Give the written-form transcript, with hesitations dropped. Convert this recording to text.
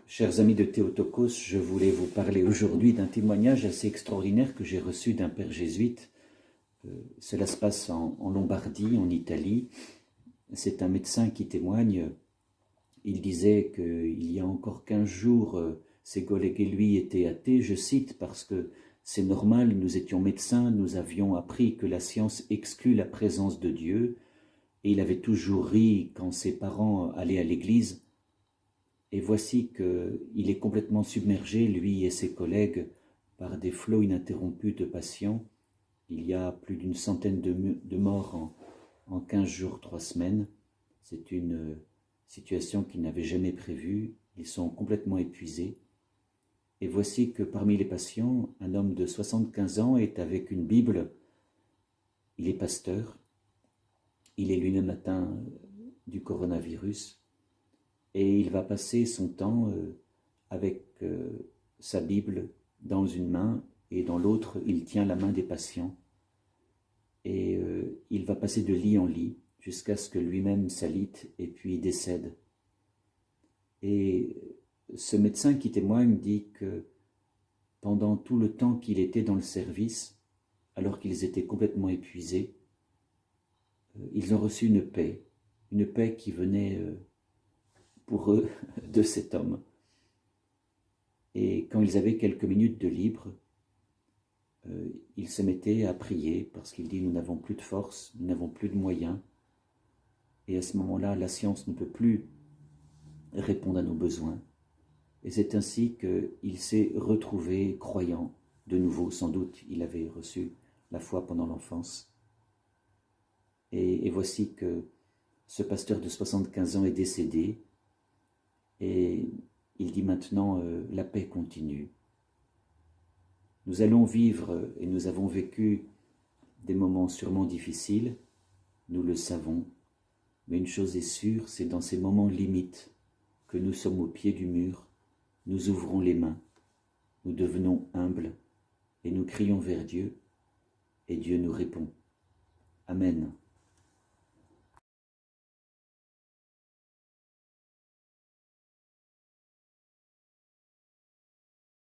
Chers amis de Théotokos, je voulais vous parler aujourd'hui d'un témoignage assez extraordinaire que j'ai reçu d'un père jésuite. Cela se passe en Lombardie, en Italie. C'est un médecin qui témoigne. Il disait qu'il y a encore 15 jours, ses collègues et lui étaient athées, je cite, parce que c'est normal, nous étions médecins, nous avions appris que la science exclut la présence de Dieu, et il avait toujours ri quand ses parents allaient à l'église. Et voici qu'il est complètement submergé, lui et ses collègues, par des flots ininterrompus de patients. Il y a plus d'une centaine de morts en 15 jours, 3 semaines. C'est une situation qu'ils n'avaient jamais prévue. Ils sont complètement épuisés. Et voici que parmi les patients, un homme de 75 ans est avec une Bible. Il est pasteur. Il est lui-même atteint du coronavirus. Et il va passer son temps avec sa Bible dans une main et dans l'autre, il tient la main des patients. Et il va passer de lit en lit jusqu'à ce que lui-même s'alite et puis décède. Et ce médecin qui témoigne dit que pendant tout le temps qu'il était dans le service, alors qu'ils étaient complètement épuisés, ils ont reçu une paix qui venait pour eux de cet homme. Et quand ils avaient quelques minutes de libre, ils se mettaient à prier parce qu'il dit « nous n'avons plus de force, nous n'avons plus de moyens ». Et à ce moment-là, la science ne peut plus répondre à nos besoins. Et c'est ainsi qu'il s'est retrouvé croyant de nouveau. Sans doute, il avait reçu la foi pendant l'enfance. Et voici que ce pasteur de 75 ans est décédé. Et il dit maintenant, la paix continue. Nous allons vivre, et nous avons vécu des moments sûrement difficiles, nous le savons, mais une chose est sûre, c'est dans ces moments limites que nous sommes au pied du mur, nous ouvrons les mains, nous devenons humbles, et nous crions vers Dieu, et Dieu nous répond. Amen.